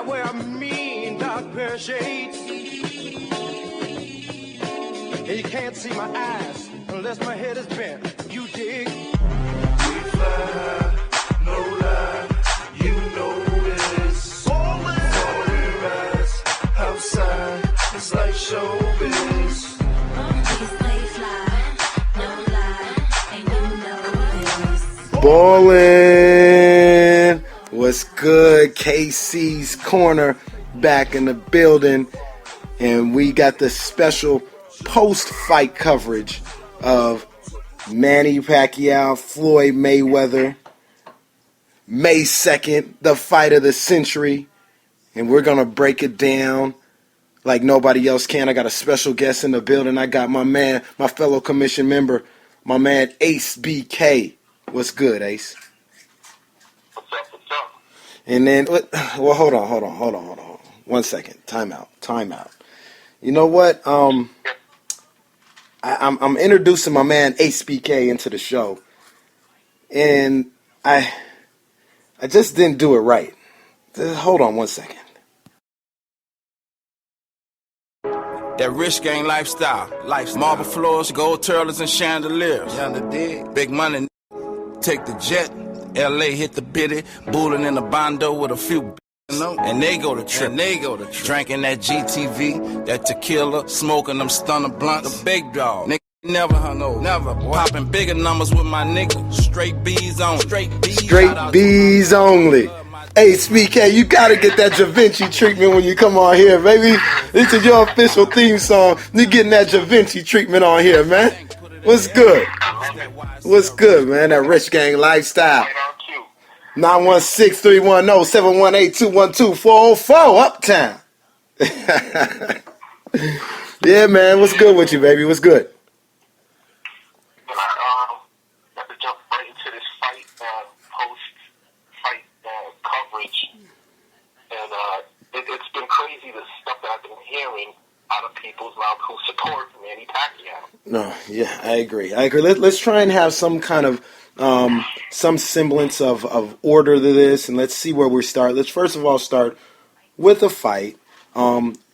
wear a mean dark pair of shades. And you can't see my eyes unless my head is bent. You dig? We fly high, no lie, you know this. Falling rise outside, it's like showbiz. Ballin', what's good? KC's Corner back in the building, and we got the special post-fight coverage of Manny Pacquiao, Floyd Mayweather, May 2nd, the fight of the century, and we're gonna break it down like nobody else can. I got a special guest in the building. I got my man, my fellow commission member, my man Ace BK. What's good, Ace? What's up? And then, well, hold on. 1 second. Time out. You know what? I'm introducing my man Ace BK into the show, and I just didn't do it right. Hold on 1 second. That rich gang lifestyle. Marble floors, gold turtles, and chandeliers. Big money. Take the jet, L.A. hit the bitty, booling in a bondo with a few and they go to trip. Drinking that GTV, that tequila, smoking them stunner blunts. The big dog, nigga never hung over. Never, boy. Popping bigger numbers with my nigga. Straight B's on. Straight B's only. Hey, BK, you gotta get that Da Vinci treatment when you come on here, baby. This is your official theme song. You getting that Da Vinci treatment on here, man. What's good? What's good, man? That rich gang lifestyle. 916-310-718-212-404 Uptown. Yeah, man. What's good with you, baby? What's good? Got to jump right into this fight, post-fight coverage. And it's been crazy, the stuff that I've been hearing out of people's mouths who support Manny Pacquiao. No, yeah, I agree. Let's try and have some kind of some semblance of order to this, and let's see where we start. Let's first of all start with the fight.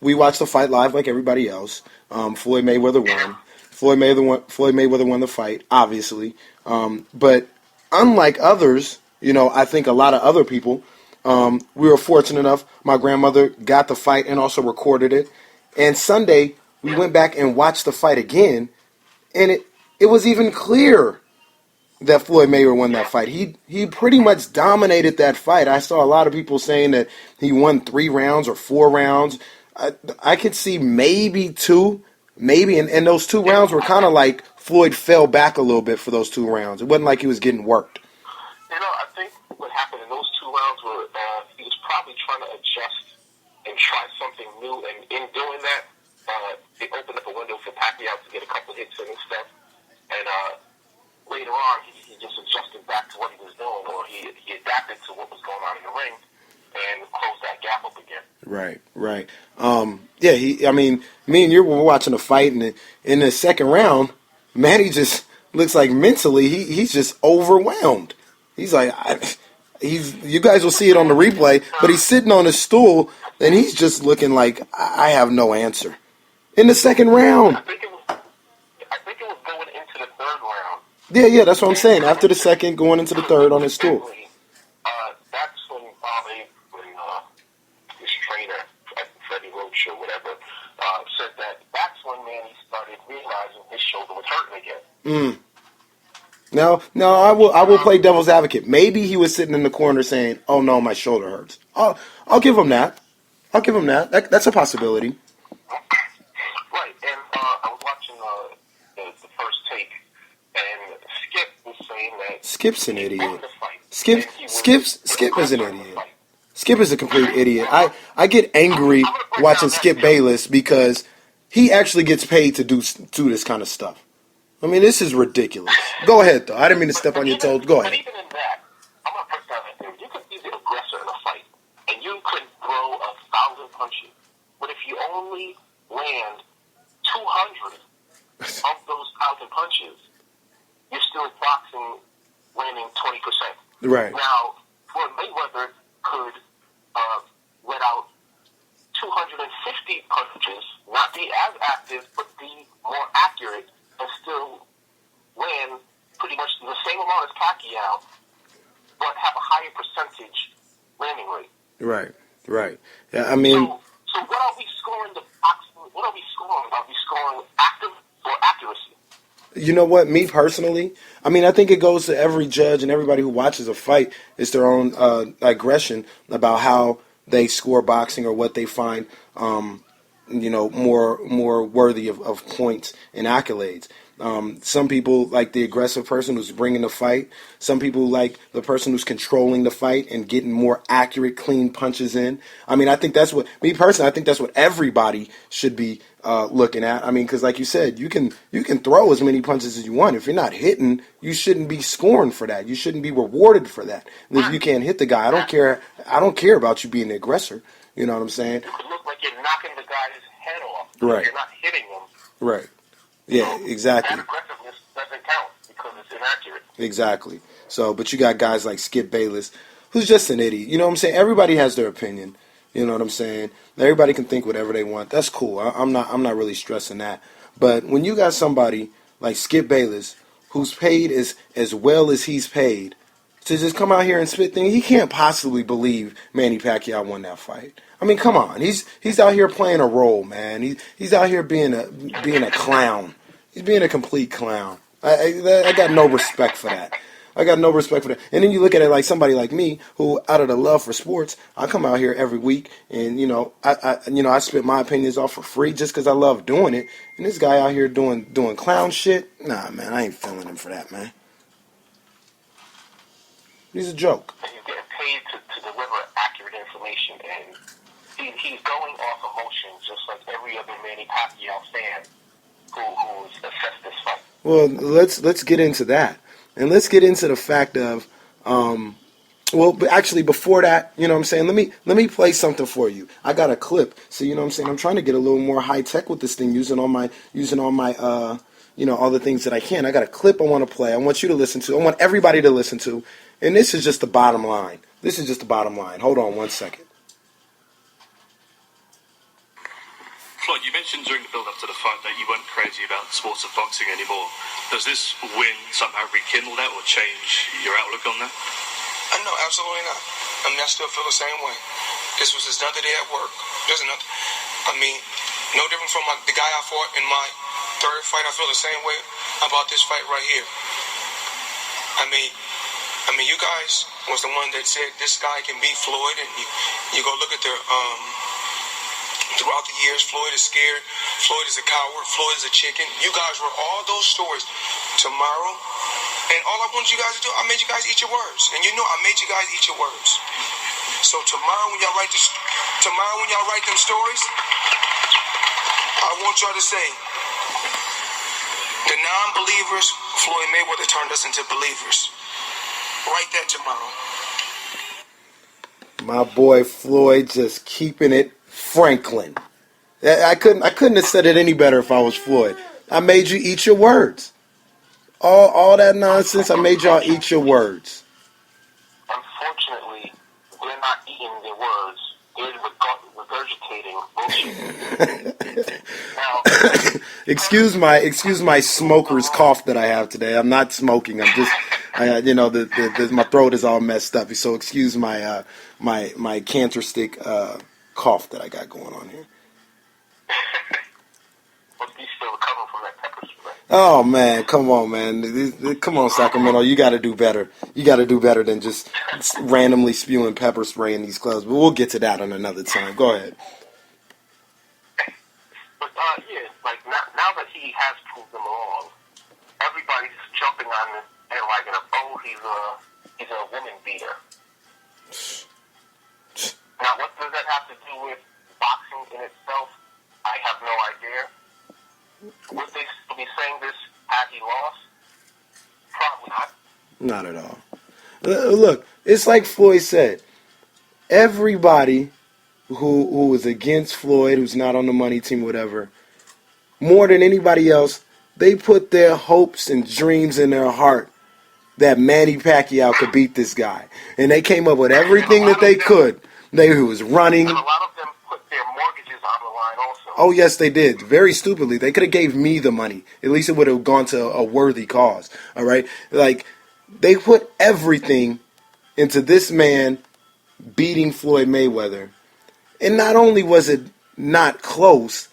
We watched the fight live like everybody else. Floyd Mayweather won. Floyd Mayweather won the fight, obviously. But unlike others, I think a lot of other people, we were fortunate enough. My grandmother got the fight and also recorded it. And Sunday, we went back and watched the fight again, and it was even clearer that Floyd Mayweather won that fight. He pretty much dominated that fight. I saw a lot of people saying that he won 3 rounds or 4 rounds. I could see maybe 2, and those 2 rounds were kind of like Floyd fell back a little bit for those 2 rounds. It wasn't like he was getting worked. I think what happened in those 2 rounds were he was probably trying to adjust and try something new, and in doing that, it opened up a window for Pacquiao to get a couple hits in and stuff, and later on, he just adjusted back to what he was doing, or he adapted to what was going on in the ring, and closed that gap up again. Right. Me and you were watching the fight, and in the second round, Manny just looks like mentally, he's just overwhelmed. He's like, you guys will see it on the replay, but he's sitting on his stool, and he's just looking like, I have no answer. In the second round. I think it was going into the third round. Yeah, that's what I'm saying. After the second, going into the third on his stool. That's when Bob Avery, his trainer, Freddie Roach or whatever, said that's when Manny started realizing his shoulder was hurting again. No, I will play devil's advocate. Maybe he was sitting in the corner saying, "Oh no, my shoulder hurts." I'll give him that. That's a possibility. Right, and I was watching the first take, and Skip was saying that Skip's an idiot. Skip is an idiot. Skip is a complete idiot. I get angry watching Skip Bayless because he actually gets paid to do this kind of stuff. I mean, this is ridiculous. Go ahead, though. I didn't mean to step on your toes. Go ahead. But even in that, I'm going to put that right there. You could be the aggressor in a fight, and you could throw 1,000 punches. But if you only land 200 of those 1,000 punches, you're still boxing landing 20%. Right. Now, Floyd Mayweather could let out deep punches, not be as active, but be more accurate and still land pretty much the same amount as Pacquiao, but have a higher percentage landing rate. Right. Yeah, I mean, so what are we scoring the boxing? What are we scoring? Are we scoring active or accuracy? you know what? Me personally, I mean, I think it goes to every judge and everybody who watches a fight. It's their own aggression about how they score boxing or what they find, more worthy of points and accolades. Some people like the aggressive person who's bringing the fight. Some people like the person who's controlling the fight and getting more accurate, clean punches in. I mean, I think that's what, me personally, I think that's what everybody should be looking at. I mean, because like you said, you can throw as many punches as you want. If you're not hitting, you shouldn't be scoring for that. You shouldn't be rewarded for that. And if you can't hit the guy, I don't care. I don't care about you being the aggressor. You know what I'm saying? You could look like you're knocking the guy's head off. Right. You're not hitting him. Right. Yeah, exactly. That aggressiveness doesn't count because it's inaccurate. Exactly. So, but you got guys like Skip Bayless, who's just an idiot. You know what I'm saying? Everybody has their opinion. You know what I'm saying? Everybody can think whatever they want. That's cool. I'm not really stressing that. But when you got somebody like Skip Bayless, who's paid as well as he's paid, to just come out here and spit things, he can't possibly believe Manny Pacquiao won that fight. I mean, come on. He's out here playing a role, man. He's out here being a clown. He's being a complete clown. I got no respect for that. I got no respect for that. And then you look at it like somebody like me, who out of the love for sports, I come out here every week, and I spit my opinions off for free just because I love doing it. And this guy out here doing clown shit, nah, man, I ain't feeling him for that, man. He's a joke. And he's getting paid to deliver accurate information, and he's going off emotion, just like every other Manny Pacquiao fan who's assessed this fight. Well, let's get into that, and let's get into the fact of, actually before that, you know what I'm saying. Let me play something for you. I got a clip, so you know what I'm saying. I'm trying to get a little more high tech with this thing, using all my all the things that I can. I got a clip I want to play. I want you to listen to. I want everybody to listen to. And this is just the bottom line. Hold on one second. Floyd, you mentioned during the build-up to the fight that you weren't crazy about the sports of boxing anymore. Does this win somehow rekindle that or change your outlook on that? No, absolutely not. I mean, I still feel the same way. This was just another day at work. No different from the guy I fought in my third fight. I feel the same way about this fight right here. You guys was the one that said this guy can beat Floyd, and you go look at the throughout the years, Floyd is scared, Floyd is a coward, Floyd is a chicken. You guys were all those stories. Tomorrow, and all I want you guys to do, I made you guys eat your words, and I made you guys eat your words. So tomorrow when y'all write them stories, I want y'all to say, the non-believers, Floyd Mayweather turned us into believers. Write that tomorrow. My boy Floyd just keeping it Franklin. I couldn't have said it any better if I was Floyd. I made you eat your words. All that nonsense, I made y'all eat your words. Unfortunately, they're not eating their words. They're regurgitating bullshit. Now, excuse my smoker's cough that I have today. I'm not smoking. I'm just, my throat is all messed up. So excuse my my cancer stick cough that I got going on here. Must be still recovering from that pepper spray. Oh man, come on, man. Come on, Sacramento. You got to do better. You got to do better than just randomly spewing pepper spray in these clubs. But we'll get to that on another time. Go ahead. But now that he has proved them wrong, everybody's jumping on the bandwagon of he's a woman beater. Now, what does that have to do with boxing in itself? I have no idea. Would they still be saying this had he lost? Probably not. Not at all. Look, it's like Floyd said. Everybody who is against Floyd, who's not on the money team, whatever, more than anybody else, they put their hopes and dreams in their heart that Manny Pacquiao could beat this guy. And they came up with everything that they could. They was running. And a lot of them put their mortgages on the line Oh yes, they did. Very stupidly. They could have gave me the money. At least it would have gone to a worthy cause. All right, like they put everything into this man beating Floyd Mayweather, and not only was it not close,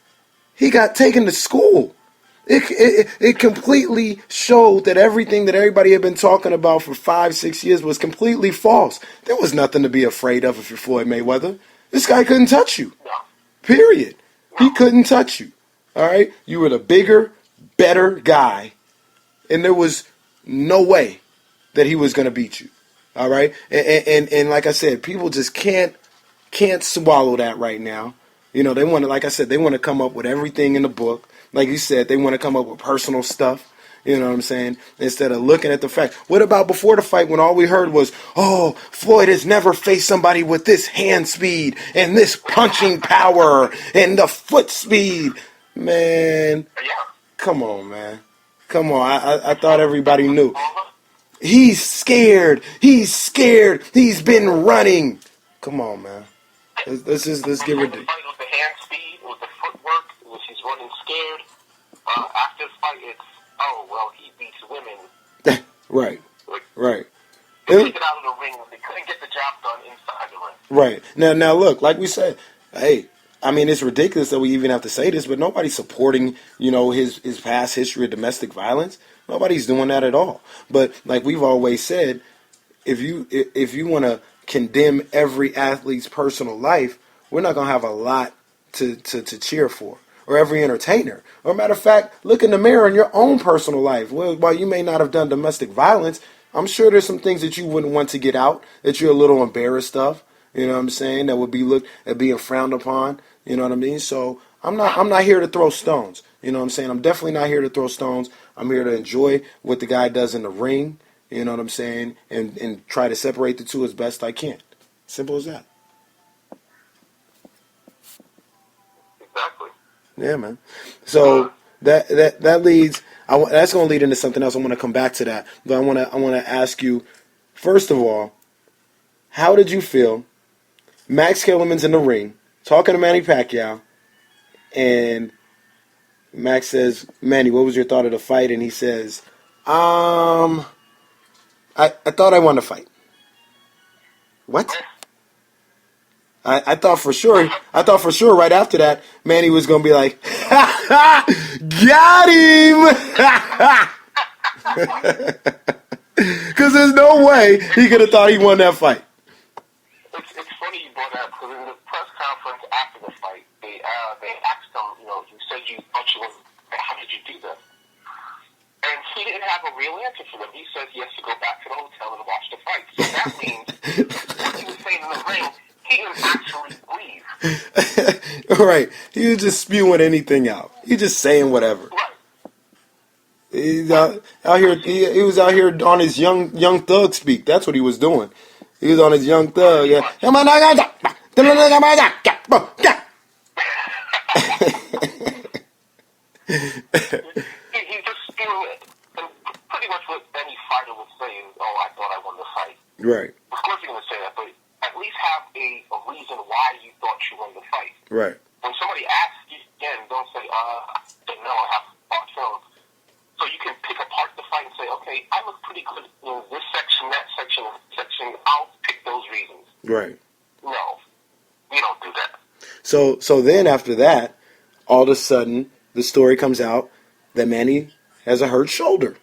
he got taken to school. It completely showed that everything that everybody had been talking about for 5-6 years was completely false. There was nothing to be afraid of if you're Floyd Mayweather. This guy couldn't touch you. Period. He couldn't touch you. All right? You were the bigger, better guy, and there was no way that he was going to beat you. All right? And like I said, people just can't swallow that right now. You know, they want to, like I said, they want to come up with everything in the book. Like you said, they want to come up with personal stuff. You know what I'm saying? Instead of looking at the fact. What about before the fight when all we heard was, oh, Floyd has never faced somebody with this hand speed and this punching power and the foot speed. Man, come on, man. Come on. I thought everybody knew. He's scared. He's scared. He's been running. Come on, man. Let's get ridiculous. It was the hand speed, it was the footwork, it was he's running scared. After the fight, it's, oh, well, he beats women. Right. They took it out of the ring. They couldn't get the job done inside the ring. Right. Now, look, like we said, hey, I mean, it's ridiculous that we even have to say this, but nobody's supporting, you know, his past history of domestic violence. Nobody's doing that at all. But like we've always said, if you want to condemn every athlete's personal life, we're not going to have a lot to cheer for. Or every entertainer. Or matter of fact, look in the mirror in your own personal life. Well, while you may not have done domestic violence, I'm sure there's some things that you wouldn't want to get out, that you're a little embarrassed of. You know what I'm saying? That would be looked at being frowned upon. You know what I mean? So I'm not here to throw stones. You know what I'm saying? I'm definitely not here to throw stones. I'm here to enjoy what the guy does in the ring. You know what I'm saying? And try to separate the two as best I can. Simple as that. Exactly. Yeah, man. So that leads. That's going to lead into something else. I want to come back to that, but I want to ask you, first of all, how did you feel? Max Kellerman's in the ring talking to Manny Pacquiao, and Max says, "Manny, what was your thought of the fight?" And he says, I thought I won the fight." What? I thought for sure right after that, Manny was going to be like, got him! Because there's no way he could have thought he won that fight. It's funny you brought that up, because in the press conference after the fight, they asked him, you know, you said you thought you won, how did you do that? And he didn't have a real answer for them. He says he has to go back to the hotel and watch the fight. So that means what he was saying in the ring, he didn't actually breathe. Right. He was just spewing anything out. He just saying whatever. Right. He's out here. He was out here on his young thug speak. That's what he was doing. He was on his young thug. Yeah. He's just spewing it. And pretty much what any fighter would say is, oh, I thought I won the fight. Right. Of course you're going to say that, but at least have a reason why you thought you won the fight. Right. When somebody asks you again, don't say, I didn't know I have thought feelings. So you can pick apart the fight and say, okay, I look pretty good in this section, that section, I'll pick those reasons. Right. No, we don't do that. So then after that, all of a sudden, the story comes out that Manny has a hurt shoulder.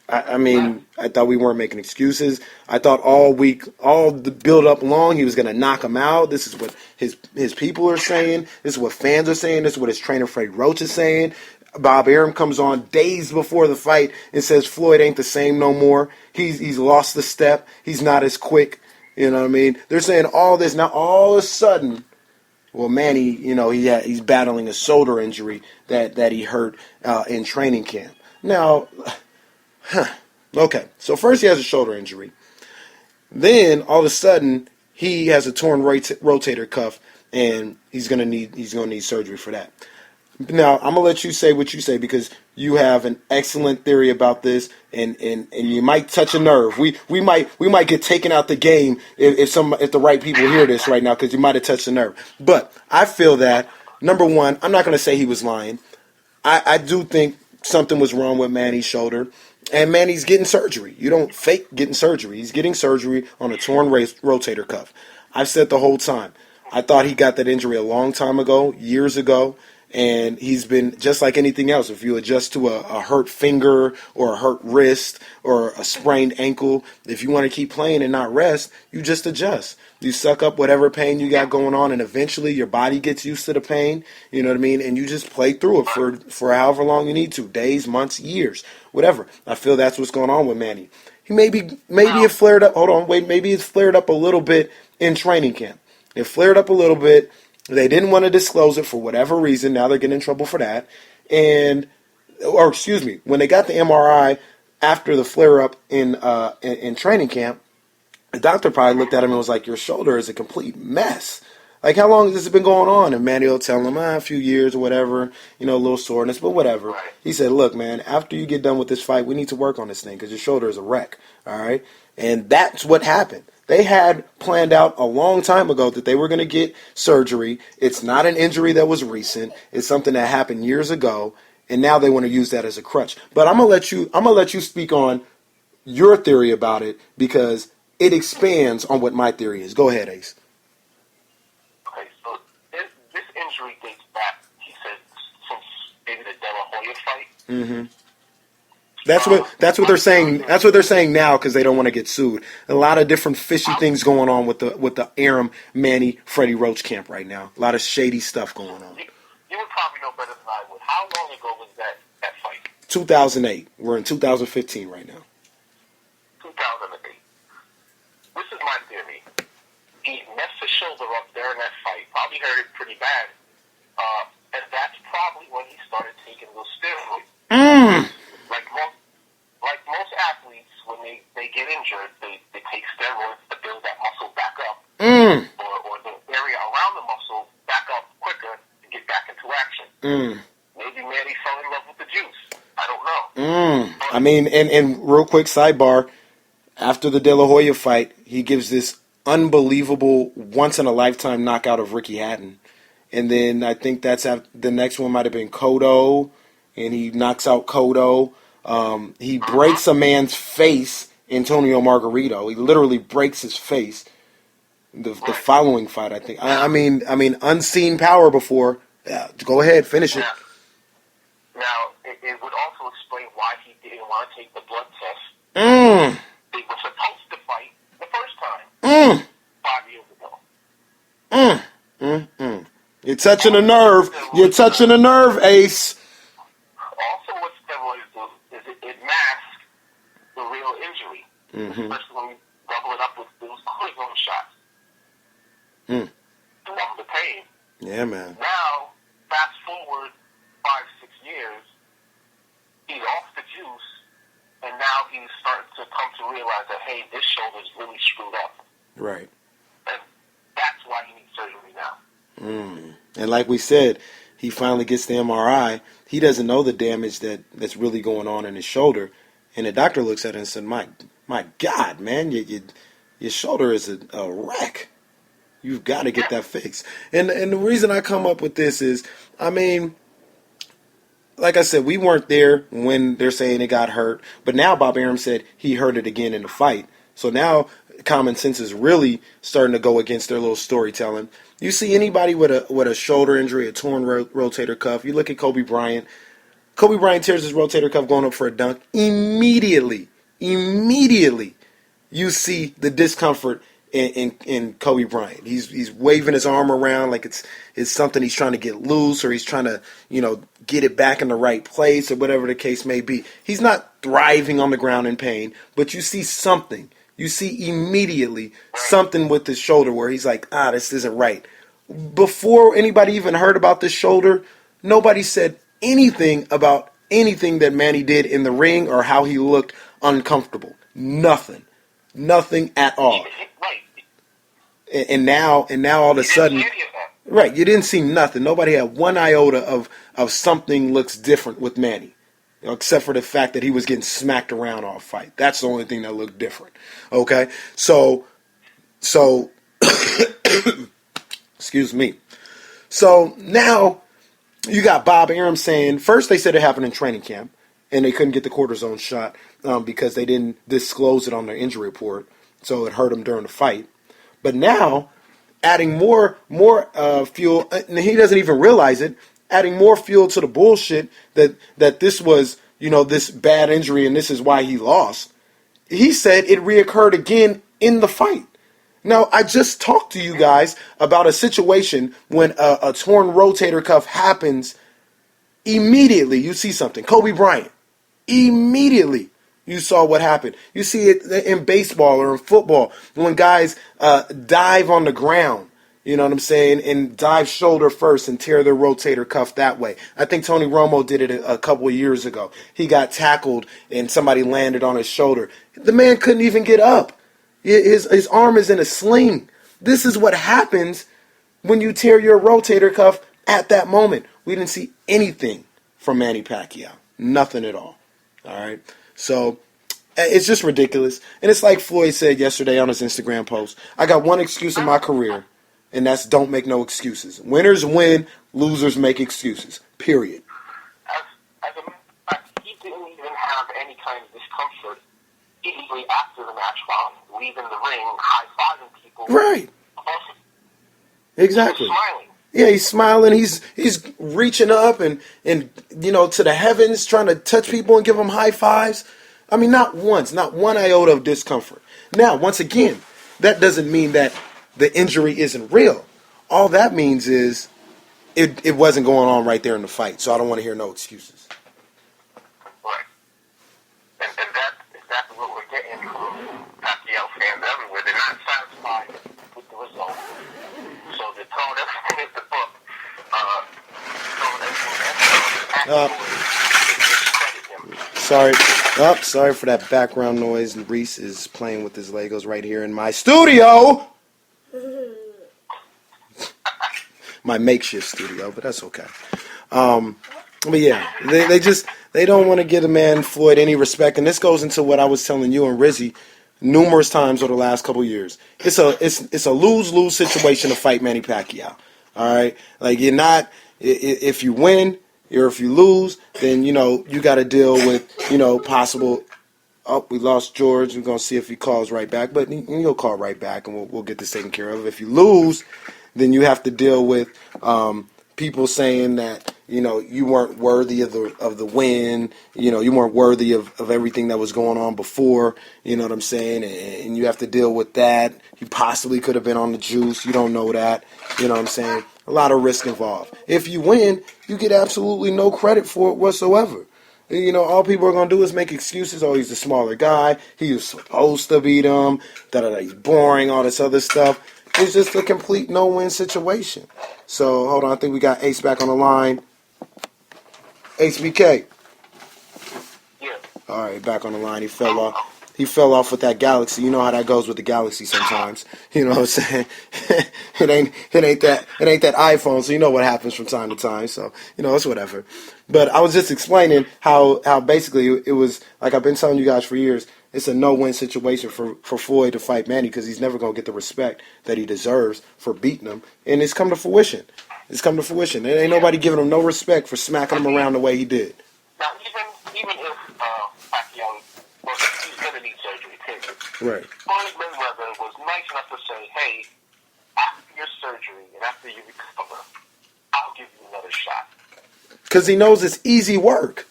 I mean, I thought we weren't making excuses. I thought all the build up long, he was going to knock him out. This is what his people are saying. This is what fans are saying. This is what his trainer, Freddie Roach, is saying. Bob Arum comes on days before the fight and says Floyd ain't the same no more. He's lost the step. He's not as quick. You know what I mean? They're saying all this. Now, all of a sudden, well, Manny, you know, he's battling a shoulder injury that he hurt in training camp. Now, okay, so first he has a shoulder injury. Then, all of a sudden, he has a torn rotator cuff, and he's gonna need surgery for that. Now, I'm gonna let you say what you say because you have an excellent theory about this, and you might touch a nerve. We might get taken out the game if the right people hear this right now because you might have touched a nerve. But I feel that number one, I'm not going to say he was lying. I do think something was wrong with Manny's shoulder. And Manny's getting surgery. You don't fake getting surgery. He's getting surgery on a torn rotator cuff. I've said the whole time. I thought he got that injury a long time ago, years ago. And he's been just like anything else. If you adjust to a hurt finger or a hurt wrist or a sprained ankle, if you want to keep playing and not rest, you just adjust. You suck up whatever pain you got going on, and eventually your body gets used to the pain. You know what I mean? And you just play through it for however long you need to, days, months, years, whatever. I feel that's what's going on with Manny. He maybe it flared up. Hold on, wait. Maybe it's flared up a little bit in training camp. It flared up a little bit. They didn't want to disclose it for whatever reason. Now they're getting in trouble for that. Or excuse me, when they got the MRI after the flare up in training camp, the doctor probably looked at him and was like, "Your shoulder is a complete mess. Like, how long has this been going on?" And Manny will tell him, a few years or whatever, a little soreness, but whatever. He said, "Look, man, after you get done with this fight, we need to work on this thing because your shoulder is a wreck." All right, and that's what happened. They had planned out a long time ago that they were going to get surgery. It's not an injury that was recent. It's something that happened years ago, and now they want to use that as a crutch. But I'm gonna let you speak on your theory about it because it expands on what my theory is. Go ahead, Ace. Okay, so this injury dates back, he said, since maybe the De La Hoya fight. Mm-hmm. That's what they're saying. That's what they're saying now because they don't want to get sued. A lot of different fishy things going on with the Arum, Manny, Freddie Roach camp right now. A lot of shady stuff going on. You would probably know better than I would. How long ago was that fight? 2008. We're in 2015 right now. 2008. This is my theory. He messed his shoulder up there in that fight. Probably hurt it pretty bad. And that's probably when he started taking those steroids. Like most athletes, when they get injured, they take steroids to build that muscle back up. Or the area around the muscle back up quicker to get back into action. Maybe Manny fell in love with the juice. I don't know. I mean, and real quick sidebar, after the De La Hoya fight, he gives this unbelievable once-in-a-lifetime knockout of Ricky Hatton. And then I think the next one might have been Cotto, and he knocks out Cotto. He breaks a man's face, Antonio Margarito. He literally breaks his face. The following fight, I think. I mean, unseen power before. Yeah, go ahead, finish it. Now, it would also explain why he didn't want to take the blood test. They were supposed to fight the first time 5 years ago. You're touching a nerve. You're touching a nerve, Ace. Also, what steroids do is it masks the real injury, especially when you double it up with those cortisone shots. To numb the pain. Yeah, man. Now, fast forward 5-6 years, he's off the juice, and now he's starting to come to realize that, hey, this shoulder's really screwed up. Right. And that's why he needs surgery now. And like we said, he finally gets the MRI. He doesn't know the damage that's really going on in his shoulder. And the doctor looks at it and said, my God, man, your shoulder is a wreck. You've got to get that fixed. And the reason I come up with this is, I mean, like I said, we weren't there when they're saying it got hurt. But now Bob Arum said he hurt it again in the fight. So now common sense is really starting to go against their little storytelling. You see anybody with a shoulder injury, a torn rotator cuff, you look at Kobe Bryant. Kobe Bryant tears his rotator cuff going up for a dunk. Immediately, you see the discomfort in Kobe Bryant. He's waving his arm around like it's something he's trying to get loose, or he's trying to, get it back in the right place, or whatever the case may be. He's not thriving on the ground in pain, but you see something. You see immediately something with his shoulder where he's like, this isn't right. Before anybody even heard about this shoulder, nobody said anything about anything that Manny did in the ring or how he looked uncomfortable. Nothing at all. And now all of a sudden, right? You didn't see nothing. Nobody had one iota of something looks different with Manny, except for the fact that he was getting smacked around all fight. That's the only thing that looked different. Okay, so excuse me. So now you got Bob Arum saying, first they said it happened in training camp, and they couldn't get the cortisone shot because they didn't disclose it on their injury report, so it hurt them during the fight. But now, adding more fuel, and he doesn't even realize it, adding more fuel to the bullshit that this was, this bad injury and this is why he lost. He said it reoccurred again in the fight. Now, I just talked to you guys about a situation when a torn rotator cuff happens. Immediately, you see something. Kobe Bryant. Immediately, you saw what happened. You see it in baseball or in football when guys dive on the ground. You know what I'm saying? And dive shoulder first and tear their rotator cuff that way. I think Tony Romo did it a couple of years ago. He got tackled and somebody landed on his shoulder. The man couldn't even get up. His arm is in a sling. This is what happens when you tear your rotator cuff at that moment. We didn't see anything from Manny Pacquiao. Nothing at all. All right? So it's just ridiculous. And it's like Floyd said yesterday on his Instagram post. I got one excuse in my career, and that's don't make no excuses. Winners win, losers make excuses. Period. As a matter of fact, he didn't even have any kind of discomfort immediately after the match while leaving the ring, high-fiving people. Right. Exactly. He was smiling. Yeah, he's smiling. He's reaching up and to the heavens, trying to touch people and give them high fives. I mean, not once, not one iota of discomfort. Now, once again, that doesn't mean that the injury isn't real. All that means is it wasn't going on right there in the fight. So I don't want to hear no excuses. Right. And that's exactly what we're getting from Pacquiao fans everywhere. They're not satisfied with the result. So they're throwing everything at the book. Sorry for that background noise. Reese is playing with his Legos right here in my studio. My makeshift studio, but that's okay. But yeah, they don't want to give the man Floyd any respect, and this goes into what I was telling you and Rizzy numerous times over the last couple of years. It's a lose-lose situation to fight Manny Pacquiao. All right, like you're not. If you win or if you lose, then you got to deal with possible. Oh, we lost George. We're gonna see if he calls right back, but he'll call right back, and we'll get this taken care of. If you lose, then you have to deal with people saying that you weren't worthy of the win. You weren't worthy of everything that was going on before. You know what I'm saying? And you have to deal with that. You possibly could have been on the juice. You don't know that. You know what I'm saying? A lot of risk involved. If you win, you get absolutely no credit for it whatsoever. All people are going to do is make excuses. Oh, he's the smaller guy. He was supposed to beat him. He's boring, all this other stuff. It's just a complete no-win situation. So, hold on. I think we got Ace back on the line. Ace BK. Yeah. All right, back on the line. He fell off. He fell off with that Galaxy. You know how that goes with the Galaxy sometimes. You know what I'm saying? it ain't that iPhone, so you know what happens from time to time. So, it's whatever. But I was just explaining how basically it was, like I've been telling you guys for years, it's a no-win situation for Floyd to fight Manny because he's never going to get the respect that he deserves for beating him. And it's come to fruition. There ain't nobody giving him no respect for smacking him around the way he did. Now, even if Pacquiao he's going to need surgery, period. Right. Floyd Mayweather was nice enough to say, hey, after your surgery and after you recover, I'll give you another shot. Because he knows it's easy work.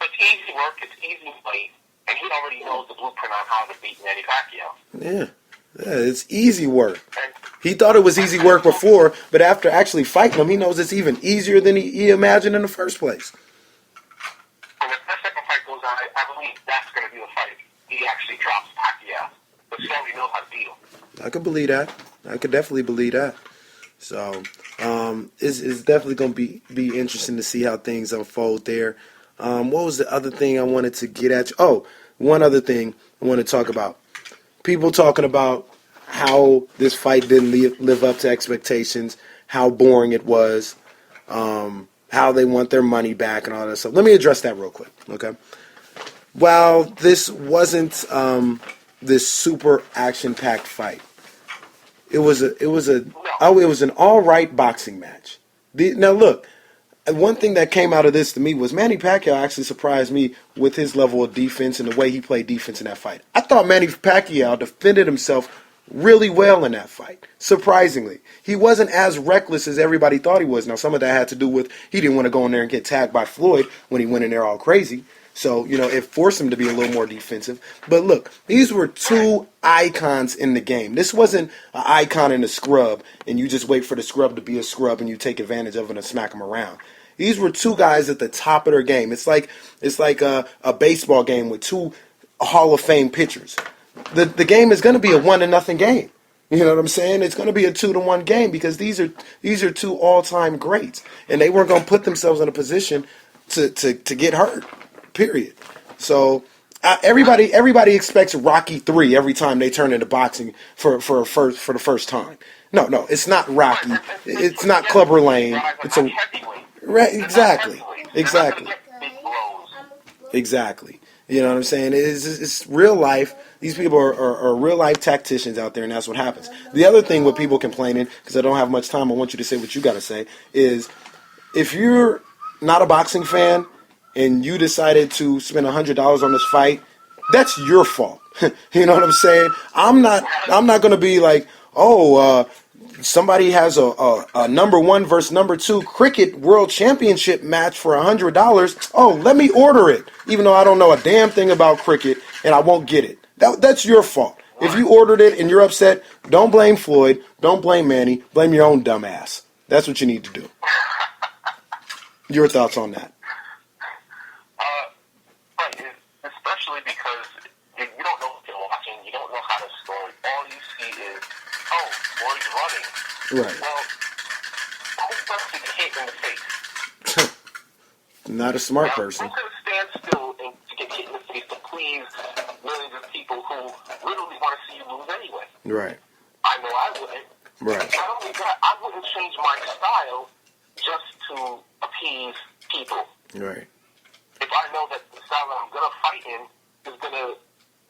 It's easy work, it's easy money, and he already knows the blueprint on how to beat Manny Pacquiao. Yeah, it's easy work. He thought it was easy work before, but after actually fighting him, he knows it's even easier than he imagined in the first place. And if that second fight goes on, I believe that's going to be the fight. He actually drops Pacquiao, but he already knows how to beat him. I could believe that. I could definitely believe that. So, it's definitely going to be interesting to see how things unfold there. What was the other thing I wanted to get at? Oh, one other thing I want to talk about. People talking about how this fight didn't live up to expectations, how boring it was, how they want their money back and all that stuff. Let me address that real quick, okay? While this wasn't this super action-packed fight, it was a No. Oh, it was an all right boxing match. Now look, one thing that came out of this to me was Manny Pacquiao actually surprised me with his level of defense and the way he played defense in that fight. I thought Manny Pacquiao defended himself really well in that fight, surprisingly. He wasn't as reckless as everybody thought he was. Now, some of that had to do with he didn't want to go in there and get tagged by Floyd when he went in there all crazy. So, it forced him to be a little more defensive. But look, these were two icons in the game. This wasn't an icon in a scrub, and you just wait for the scrub to be a scrub and you take advantage of it and smack him around. These were two guys at the top of their game. It's like a baseball game with two Hall of Fame pitchers. The game is going to be a 1-0 game. You know what I'm saying? It's going to be a 2-1 game because these are two all-time greats, and they weren't going to put themselves in a position to get hurt. Period. So everybody expects Rocky 3 every time they turn into boxing for the first time. No, it's not Rocky. It's not Clubber Lane. It's a right, exactly. You know what I'm saying? It's real life. These people are real life tacticians out there, and that's what happens. The other thing with people complaining, because I don't have much time, I want you to say what you got to say, is if you're not a boxing fan and you decided to spend $100 on this fight, that's your fault. You know what I'm saying? I'm not going to be like, somebody has a number 1 versus number 2 cricket world championship match for $100. Oh, let me order it, even though I don't know a damn thing about cricket and I won't get it. That's your fault. If you ordered it and you're upset, don't blame Floyd, don't blame Manny, blame your own dumb ass. That's what you need to do. Your thoughts on that? Right, especially because you don't know what you're watching, you don't know how to score. All you see is, Floyd's running. Right. Well, who wants to get hit in the face? Not a smart person. Who's going to stand still and to get hit in the face to please millions of people who literally want to see you lose anyway? Right. I know I wouldn't. Right. Not only that, I wouldn't change my style just to appease people. Right. If I know that the style that I'm going to fight in is going to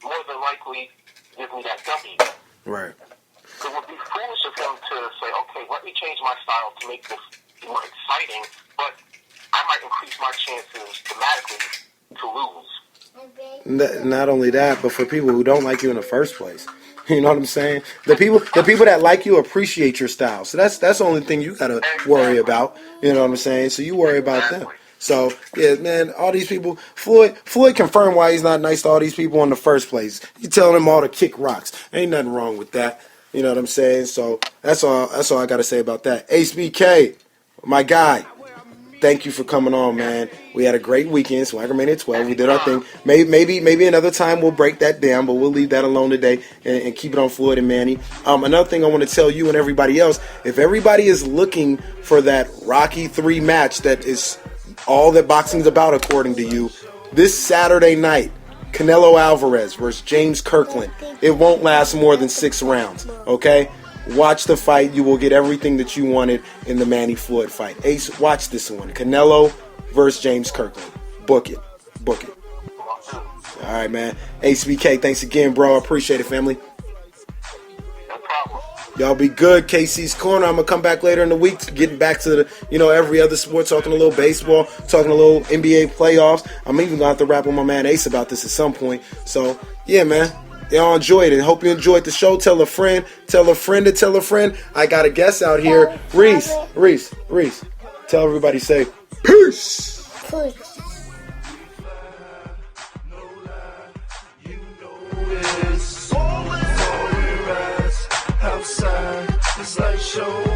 more than likely give me that W. Right. It would be foolish of him to say, okay, let me change my style to make this more exciting, but I might increase my chances dramatically to lose. Not only that, but for people who don't like you in the first place. You know what I'm saying? The people that like you appreciate your style. So that's the only thing you gotta worry about. You know what I'm saying? So you worry about them. So yeah, man, all these people. Floyd confirmed why he's not nice to all these people in the first place. He telling them all to kick rocks. Ain't nothing wrong with that. You know what I'm saying? So that's all I gotta say about that. Ace BK, my guy. Thank you for coming on, man. We had a great weekend, Swagger Mania 12. We did our thing. Maybe another time we'll break that down, but we'll leave that alone today and keep it on Floyd and Manny. Another thing I want to tell you and everybody else, if everybody is looking for that Rocky 3 match that is all that boxing's about according to you, this Saturday night, Canelo Alvarez versus James Kirkland. It won't last more than 6 rounds, okay? Watch the fight. You will get everything that you wanted in the Manny Floyd fight. Ace, watch this one. Canelo versus James Kirkland. Book it. All right, man. Ace BK, thanks again, bro. I appreciate it, family. No problem. Y'all be good. KC's Corner. I'm going to come back later in the week, getting back to the, every other sport, talking a little baseball, talking a little NBA playoffs. I'm even going to have to rap with my man Ace about this at some point. So, yeah, man. Y'all enjoyed it. Hope you enjoyed the show. Tell a friend. Tell a friend to tell a friend. I got a guest out here. Reese. Tell everybody, say, peace. Outside, it's like show.